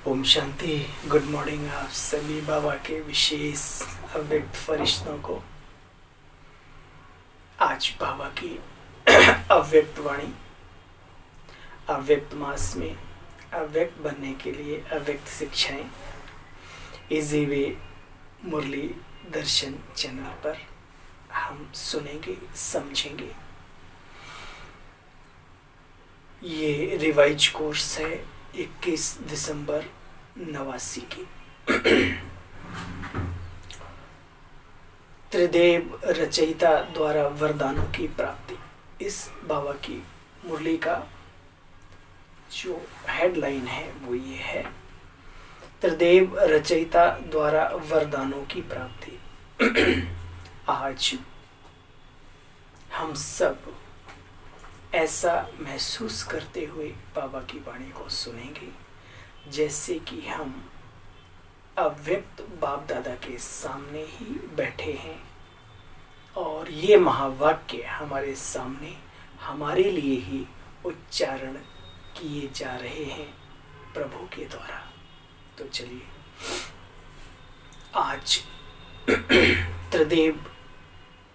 Om Shanti. Good morning आप सभी बाबा के विशेष अव्यक्त फरिश्तों को। आज बाबा की अव्यक्त वाणी, अव्यक्त मास में अव्यक्त बनने के लिए अव्यक्त शिक्षाएं इजी वे मुरली दर्शन चैनल पर हम सुनेंगे, समझेंगे। ये रिवाइज कोर्स है 21 दिसंबर 89 की। त्रिदेव रचयिता द्वारा वरदानों की प्राप्ति, इस बाबा की मुरली का जो हेडलाइन है वो ये है, त्रिदेव रचयिता द्वारा वरदानों की प्राप्ति। आज हम सब ऐसा महसूस करते हुए बाबा की वाणी को सुनेंगे जैसे कि हम अव्यक्त बाप दादा के सामने ही बैठे हैं और ये महावाक्य हमारे सामने हमारे लिए ही उच्चारण किए जा रहे हैं प्रभु के द्वारा। तो चलिए आज त्रिदेव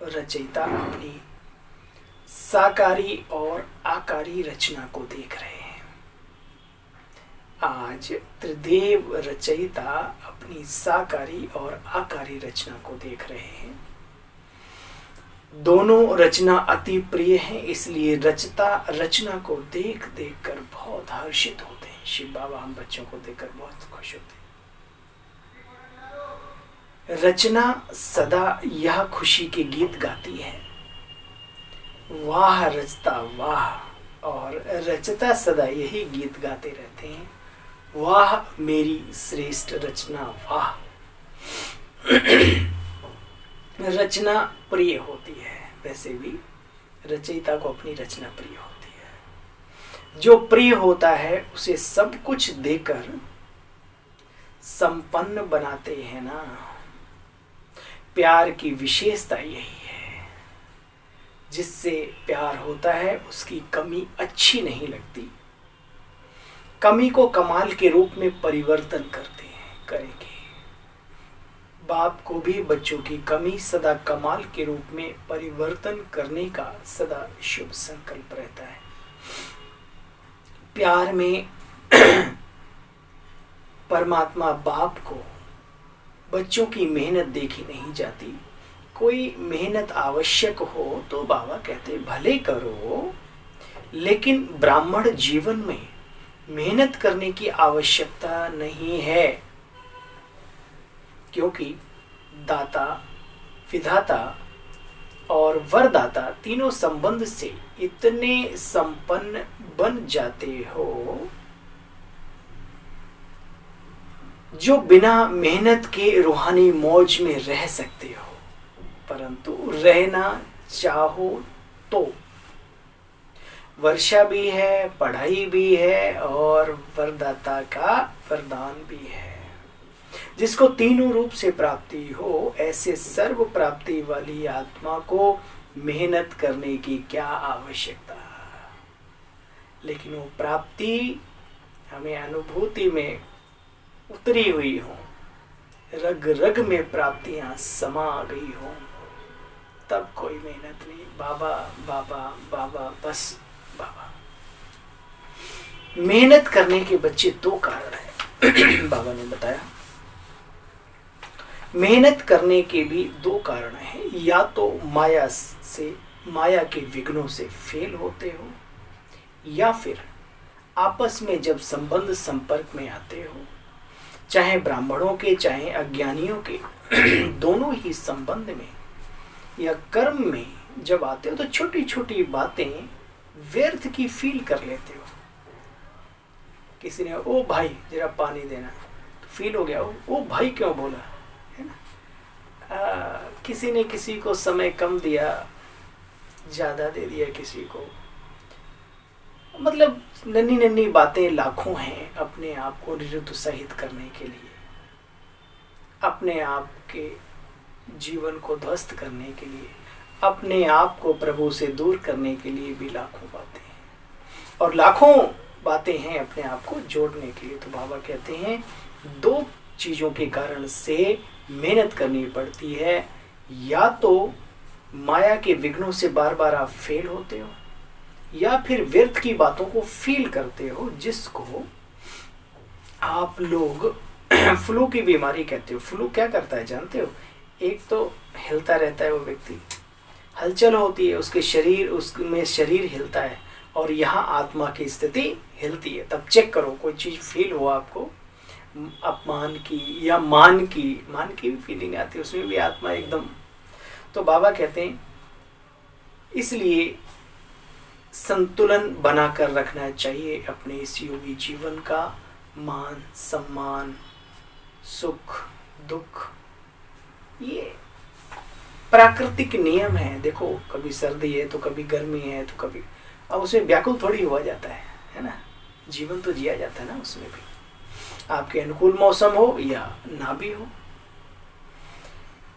रचयिता अपनी साकारी और आकारी रचना को देख रहे हैं। आज त्रिदेव रचयिता अपनी साकारी और आकारी रचना को देख रहे हैं। दोनों रचना अति प्रिय हैं, इसलिए रचता रचना को देख देख कर बहुत हर्षित होते हैं। शिव बाबा हम बच्चों को देखकर बहुत खुश होते हैं। रचना सदा यह खुशी के गीत गाती है, वाह रचता वाह, और रचता सदा यही गीत गाते रहते हैं, वाह मेरी श्रेष्ठ रचना वाह। रचना प्रिय होती है, वैसे भी रचयिता को अपनी रचना प्रिय होती है। जो प्रिय होता है उसे सब कुछ देकर संपन्न बनाते हैं ना। प्यार की विशेषता यही है, जिससे प्यार होता है उसकी कमी अच्छी नहीं लगती। कमी को कमाल के रूप में परिवर्तन करते हैं, करेंगे। बाप को भी बच्चों की कमी सदा कमाल के रूप में परिवर्तन करने का सदा शुभ संकल्प रहता है। प्यार में परमात्मा बाप को बच्चों की मेहनत देखी नहीं जाती। कोई मेहनत आवश्यक हो तो बाबा कहते भले करो, लेकिन ब्राह्मण जीवन में मेहनत करने की आवश्यकता नहीं है, क्योंकि दाता, विधाता और वरदाता तीनों संबंध से इतने संपन्न बन जाते हो जो बिना मेहनत के रूहानी मौज में रह सकते हो। परंतु रहना चाहो तो वर्षा भी है, पढ़ाई भी है और वरदाता का वरदान भी है। जिसको तीनों रूप से प्राप्ति हो, ऐसे सर्व प्राप्ति वाली आत्मा को मेहनत करने की क्या आवश्यकता। लेकिन वो प्राप्ति हमें अनुभूति में उतरी हुई हो, रग रग में प्राप्तियां समा गई हो, तब कोई मेहनत नहीं। बाबा बाबा बाबा, बस बाबा। मेहनत करने के बच्चे दो कारण हैं। बाबा ने बताया मेहनत करने के भी दो कारण हैं। या तो माया के विघ्नों से फेल होते हो, या फिर आपस में जब संबंध संपर्क में आते हो, चाहे ब्राह्मणों के चाहे अज्ञानियों के, दोनों ही संबंध में या कर्म में जब आते हो तो छोटी छोटी बातें व्यर्थ की फील कर लेते हो। किसी ने ओ भाई जरा पानी देना, तो फील हो गया ओ भाई क्यों बोला, है ना। किसी ने किसी को समय कम दिया, ज्यादा दे दिया किसी को, मतलब नन्ही नन्ही बातें लाखों हैं अपने आप को निरुत्साहित करने के लिए, अपने आप के जीवन को ध्वस्त करने के लिए, अपने आप को प्रभु से दूर करने के लिए भी लाखों बातें हैं। और लाखों बातें हैं अपने आप को जोड़ने के लिए। तो बाबा कहते हैं 2 चीज़ों के कारण से मेहनत करनी पड़ती है, या तो माया के विघ्नों से बार बार आप फेल होते हो, या फिर व्यर्थ की बातों को फील करते हो, जिसको आप लोग फ्लू की बीमारी कहते हो। फ्लू क्या करता है जानते हो? एक तो हिलता रहता है वो व्यक्ति, हलचल होती है उसके शरीर, उसमें शरीर हिलता है, और यहाँ आत्मा की स्थिति हिलती है। तब चेक करो कोई चीज़ फील हो आपको, अपमान की या मान की भी फीलिंग आती है, उसमें भी आत्मा एकदम। तो बाबा कहते हैं इसलिए संतुलन बनाकर रखना चाहिए अपने इस योगी जीवन का। मान सम्मान, सुख दुख, ये प्राकृतिक नियम है। देखो कभी सर्दी है तो कभी गर्मी है तो कभी, अब उसमें व्याकुल थोड़ी हुआ जाता है ना? जीवन तो जिया जाता है ना उसमें भी, आपके अनुकूल मौसम हो या ना भी हो।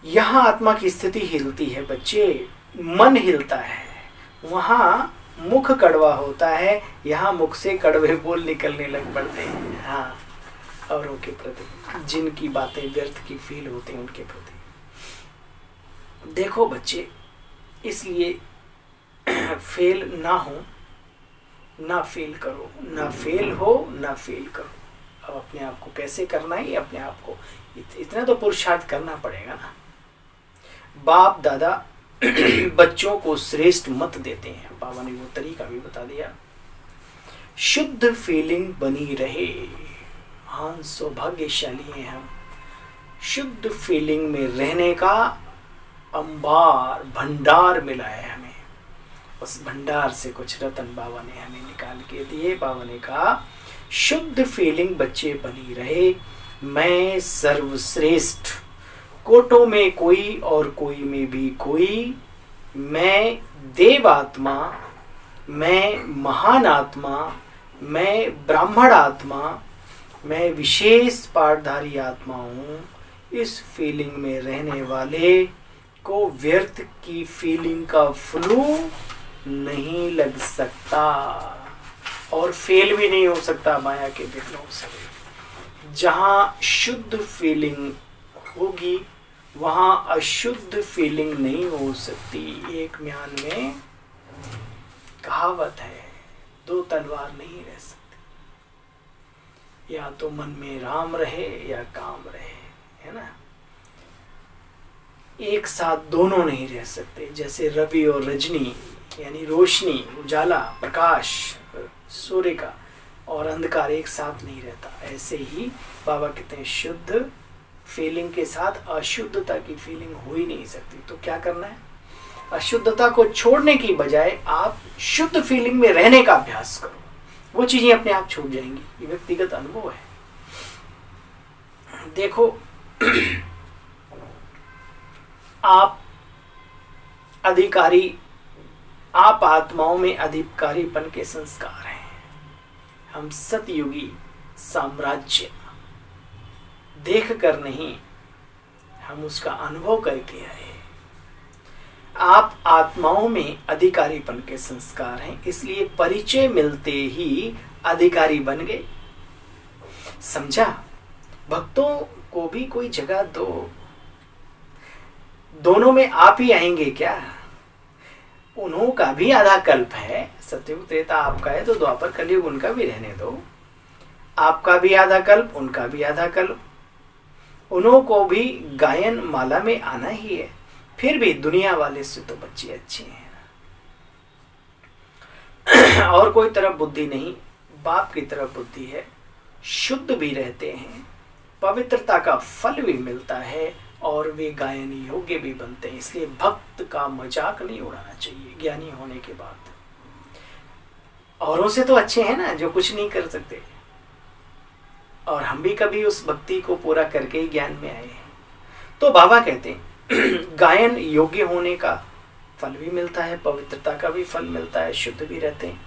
यहाँ आत्मा की स्थिति हिलती है बच्चे, मन हिलता है, वहाँ मुख कड़वा होता है, यहाँ मुख से कड़वे बोल निकलने लग पड़ते हैं। हाँ, औरों के प्रति, जिनकी बातें व्यर्थ की फील होती हैं उनके प्रति। देखो बच्चे, इसलिए फेल ना हो, ना फेल करो, ना फेल हो ना फेल करो। अब अपने आप को कैसे करना है, अपने आप को इतना तो पुरुषार्थ करना पड़ेगा ना। बाप दादा बच्चों को श्रेष्ठ मत देते हैं, बाबा ने वो तरीका भी बता दिया। शुद्ध फीलिंग बनी रहे, हाँ सौभाग्यशाली हैं हम। शुद्ध फीलिंग में रहने का अंबार भंडार मिला है हमें, उस भंडार से कुछ रतन बाबा ने हमें निकाल के दिए। बाबा ने कहा शुद्ध फीलिंग बच्चे बनी रहे, मैं सर्वश्रेष्ठ, कोटों में कोई और कोई में भी कोई, मैं देव आत्मा, मैं महान आत्मा, मैं ब्राह्मण आत्मा, मैं विशेष पाठधारी आत्मा हूँ। इस फीलिंग में रहने वाले को व्यर्थ की फीलिंग का फ्लू नहीं लग सकता, और फेल भी नहीं हो सकता माया के विघ्नों से। जहाँ शुद्ध फीलिंग होगी वहाँ अशुद्ध फीलिंग नहीं हो सकती। एक म्यान में कहावत है, 2 तलवार नहीं रह सकती, या तो मन में राम रहे या काम रहे, है ना? एक साथ दोनों नहीं रह सकते। जैसे रवि और रजनी, यानी रोशनी, उजाला, प्रकाश, सूर्य का और अंधकार एक साथ नहीं रहता। ऐसे ही बाबा कहते हैं शुद्ध फीलिंग के साथ अशुद्धता की फीलिंग हो ही नहीं सकती। तो क्या करना है? अशुद्धता को छोड़ने की बजाय आप शुद्ध फीलिंग में रहने का अभ्यास करो, वो चीजें अपने आप छूट जाएंगी। ये व्यक्तिगत अनुभव है। देखो आप अधिकारी, आप आत्माओं में अधिकारीपन के संस्कार हैं। हम सतयुगी साम्राज्य देख कर नहीं, हम उसका अनुभव करके आए। आप आत्माओं में अधिकारीपन के संस्कार हैं, इसलिए परिचय मिलते ही अधिकारी बन गए। समझा? भक्तों को भी कोई जगह दो। दोनों में आप ही आएंगे क्या? उन्हों का भी आधा कल्प है। सतयुग त्रेता आपका है तो द्वापर कलयुग उनका भी रहने दो। आपका भी आधा कल्प, उनका भी आधा कल्प। उन्हों को भी गायन माला में आना ही है। फिर भी दुनिया वाले से तो बच्चे अच्छे हैं और कोई तरफ बुद्धि नहीं, बाप की तरफ बुद्धि है। शुद्ध भी रहते हैं, पवित्रता का फल भी मिलता है और वे गायन योग्य भी बनते हैं। इसलिए भक्त का मजाक नहीं उड़ाना चाहिए ज्ञानी होने के बाद। औरों से तो अच्छे हैं ना जो कुछ नहीं कर सकते, और हम भी कभी उस भक्ति को पूरा करके ही ज्ञान में आए हैं। तो बाबा कहते हैं गायन योग्य होने का फल भी मिलता है, पवित्रता का भी फल मिलता है, शुद्ध भी रहते हैं।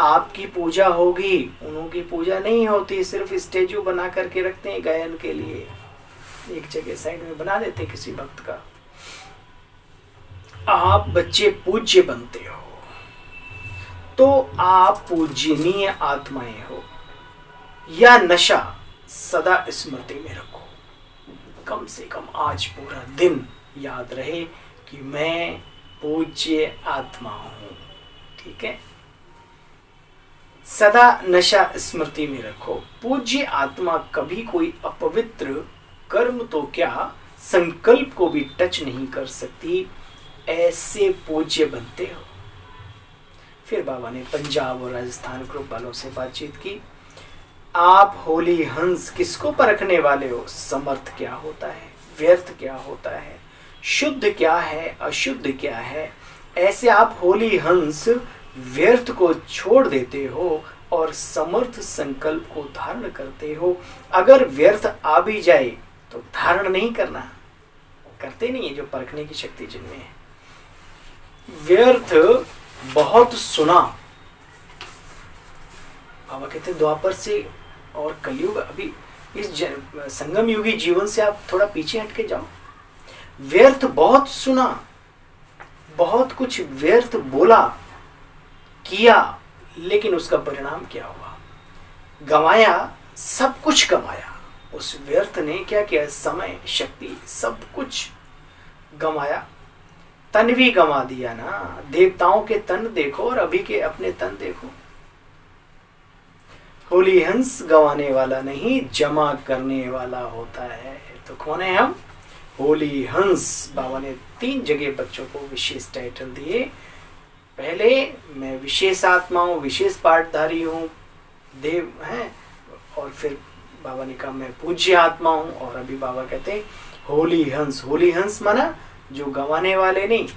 आपकी पूजा होगी, उन्हों की पूजा नहीं होती। सिर्फ स्टेचू बना करके रखते हैं गायन के लिए, एक जगह साइड में बना देते किसी भक्त का। आप बच्चे पूज्य बनते हो, तो आप पूजनीय आत्माएं हो। या नशा सदा स्मृति में रखो। कम से कम आज पूरा दिन याद रहे कि मैं पूज्य आत्मा हूं। ठीक है, सदा नशा स्मृति में रखो। पूज्य आत्मा कभी कोई अपवित्र कर्म तो क्या, संकल्प को भी टच नहीं कर सकती, ऐसे पूज्य बनते हो। फिर बाबा ने पंजाब और राजस्थान ग्रुप वालों से बातचीत की। आप होली हंस किसको परखने वाले हो? समर्थ क्या होता है, व्यर्थ क्या होता है, शुद्ध क्या है, अशुद्ध क्या है। ऐसे आप होली हंस व्यर्थ को छोड़ देते हो और समर्थ संकल्प को धारण करते हो। अगर व्यर्थ आ भी जाए तो धारण नहीं करना, करते नहीं है जो परखने की शक्ति जिनमें है। व्यर्थ बहुत सुना, बाबा कहते हैं द्वापर से और कलयुग, अभी इस संगम युगी जीवन से आप थोड़ा पीछे हट के जाओ। व्यर्थ बहुत सुना, बहुत कुछ व्यर्थ बोला किया, लेकिन उसका परिणाम क्या हुआ? गंवाया, सब कुछ गंवाया। उस व्यर्थ ने क्या किया? समय, शक्ति, सब कुछ गंवाया। तन भी गंवा दिया ना। देवताओं के तन देखो और अभी के अपने तन देखो। होली हंस गंवाने वाला नहीं, जमा करने वाला होता है। तो कौन है हम? होली हंस। बाबा ने 3 जगह बच्चों को विशेष टाइटल दिए। पहले मैं विशेष आत्मा हूँ, विशेष पाठधारी हूँ, देव हैं। और फिर बाबा ने कहा मैं पूज्य आत्मा हूँ। और अभी बाबा कहते हैं होली हंस। होली हंस माना जो गंवाने वाले नहीं,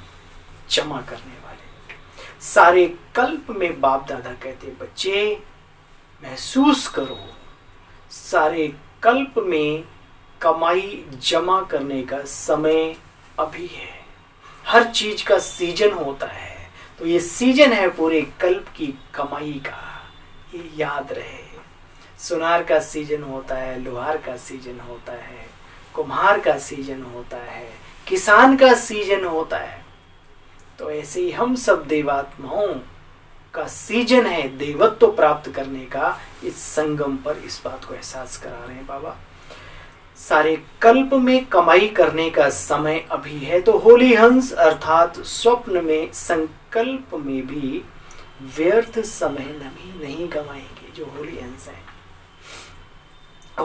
जमा करने वाले। सारे कल्प में बाप दादा कहते बच्चे महसूस करो, सारे कल्प में कमाई जमा करने का समय अभी है। हर चीज का सीजन होता है, तो ये सीजन है पूरे कल्प की कमाई का, ये याद रहे। सुनार का सीजन होता है, लोहार का सीजन होता है, कुम्हार का सीजन होता है, किसान का सीजन होता है। तो ऐसे ही हम सब देवात्माओं का सीजन है देवत्व प्राप्त करने का। इस संगम पर इस बात को एहसास करा रहे हैं बाबा। सारे कल्प में कमाई करने का समय अभी है। तो होली हंस अर्थात स्वप्न में, संकल्प में भी व्यर्थ समय नहीं गंवाएंगे जो होली हंस है।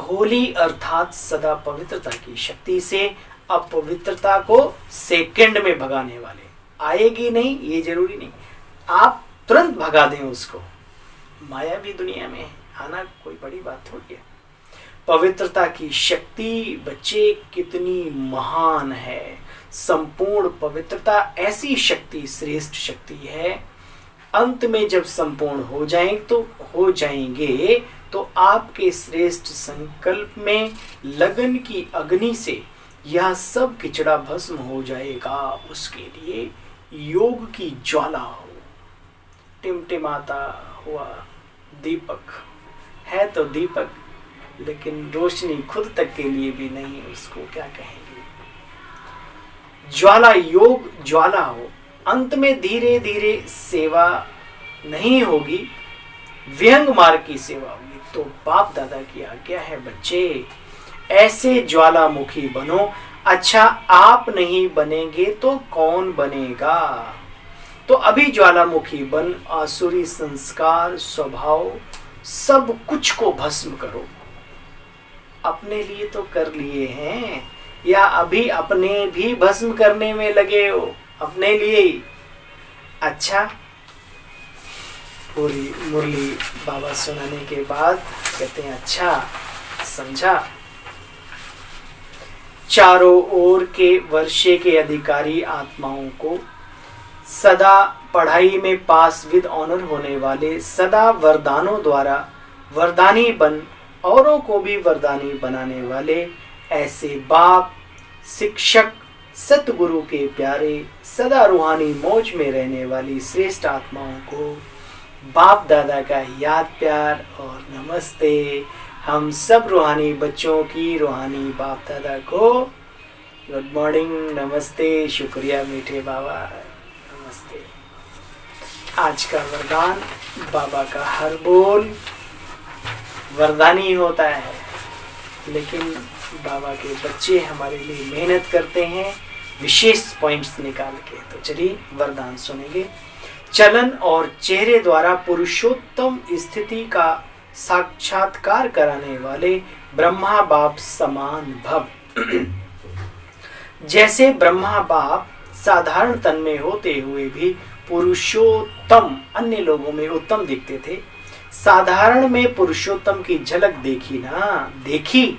होली अर्थात सदा पवित्रता की शक्ति से अपवित्रता को सेकंड में भगाने वाले। आएगी नहीं ये जरूरी नहीं, आप तुरंत भगा दें उसको। माया भी दुनिया में है, आना कोई बड़ी बात थोड़ी है। पवित्रता की शक्ति बच्चे कितनी महान है। संपूर्ण पवित्रता ऐसी शक्ति, श्रेष्ठ शक्ति है। अंत में जब संपूर्ण हो जाएंगे तो आपके श्रेष्ठ संकल्प में लगन की अग्नि से यह सब किचड़ा भस्म हो जाएगा। उसके लिए योग की ज्वाला हो। टिमटिमाता हुआ दीपक है तो दीपक, लेकिन रोशनी खुद तक के लिए भी नहीं, उसको क्या कहेंगे? ज्वाला, योग ज्वाला हो। अंत में धीरे धीरे सेवा नहीं होगी, व्यंग मार्ग की सेवा होगी। तो बाप दादा की आज्ञा है बच्चे ऐसे ज्वालामुखी बनो। अच्छा, आप नहीं बनेंगे तो कौन बनेगा? तो अभी ज्वालामुखी बन आसुरी संस्कार, स्वभाव, सब कुछ को भस्म करो। अपने लिए तो कर लिए हैं, या अभी अपने भी भस्म करने में लगे हो? अपने लिए ही। अच्छा, पूरी मुरली बाबा सुनाने के बाद कहते हैं अच्छा समझा। चारों ओर के वर्षे के अधिकारी आत्माओं को सदा पढ़ाई में पास विद ऑनर होने वाले, सदा वरदानों द्वारा वरदानी बन औरों को भी वरदानी बनाने वाले ऐसे बाप, शिक्षक, सतगुरु के प्यारे, सदा रूहानी मौज में रहने वाली श्रेष्ठ आत्माओं को बाप दादा का याद, प्यार और नमस्ते। हम सब रूहानी बच्चों की रूहानी बाप दादा को गुड मॉर्निंग, नमस्ते, शुक्रिया मीठे बाबा, नमस्ते। आज का वरदान, बाबा का हर बोल वरदानी होता है, लेकिन बाबा के बच्चे हमारे लिए मेहनत करते हैं विशेष पॉइंट्स निकाल के। तो चलिए वरदान सुनेंगे। चलन और चेहरे द्वारा पुरुषोत्तम स्थिति का साक्षात्कार कराने वाले ब्रह्मा बाप समान भव। जैसे ब्रह्मा बाप साधारण तन में होते हुए भी पुरुषोत्तम, अन्य लोगों में उत्तम दिखते थे, साधारण में पुरुषोत्तम की झलक देखी ना देखी,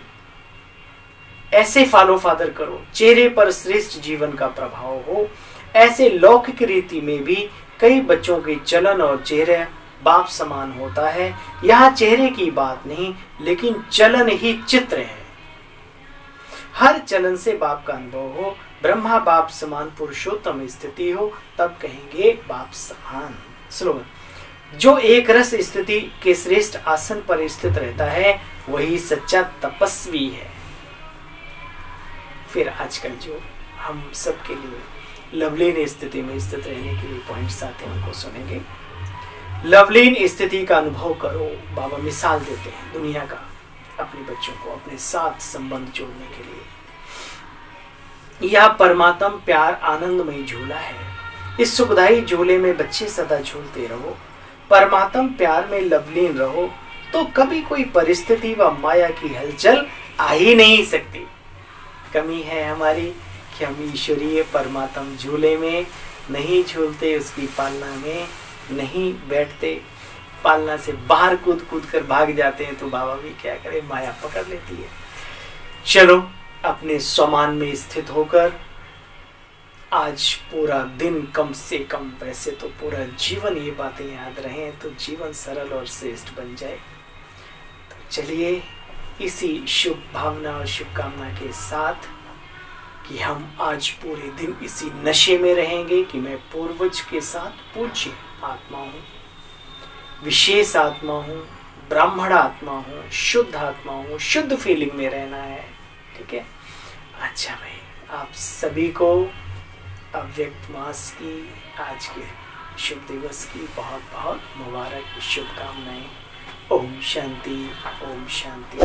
ऐसे फॉलो फादर करो। चेहरे पर श्रेष्ठ जीवन का प्रभाव हो, ऐसे लौकिक रीति में भी कई बच्चों के चलन और चेहरे बाप समान होता है। यहाँ चेहरे की बात नहीं, लेकिन चलन ही चित्र है। हर चलन से बाप का अनुभव हो, ब्रह्मा बाप समान पुरुषोत्तम स्थिति हो, तब कहेंगे बाप समान। स्लोगन, जो एक रस स्थिति के श्रेष्ठ आसन पर स्थित रहता है वही सच्चा तपस्वी है। फिर आजकल जो हम सबके लिए लवलीन स्थिति में स्थित रहने के लिए पॉइंट्स आते हैं उनको सुनेंगे। लवलीन स्थिति का अनुभव करो, बाबा मिसाल देते हैं दुनिया का अपने बच्चों को अपने साथ संबंध जोड़ने के लिए। यह परमात्म प्यार आनंदमय झूला है। इस सुखदायी झूले में बच्चे सदा झूलते रहो, परमात्म प्यार में लवलीन रहो, तो कभी कोई परिस्थिति व माया की हलचल आ ही नहीं सकती। कमी है हमारी कि हम ईश्वरीय परमात्म झूले में नहीं झूलते, उसकी पालना में नहीं बैठते, पालना से बाहर कूद कूद कर भाग जाते हैं। तो बाबा भी क्या करे, माया पकड़ लेती है। चलो अपने स्वमान में स्थित होकर आज पूरा दिन, कम से कम वैसे तो पूरा जीवन ये बातें याद रहें तो जीवन सरल और श्रेष्ठ बन जाए। तो चलिए इसी शुभ भावना और शुभकामना के साथ कि हम आज पूरे दिन इसी नशे में रहेंगे कि मैं पूर्वज के साथ पूज्य आत्मा हूँ, विशेष आत्मा हूँ, ब्राह्मण आत्मा हूँ, शुद्ध आत्मा हूँ, शुद्ध फीलिंग में रहना है। ठीक है। अच्छा भाई, आप सभी को अव्यक्त मास की आज के शुभ दिवस की बहुत बहुत मुबारक शुभकामनाएं। ओम शांति, ओम शांति।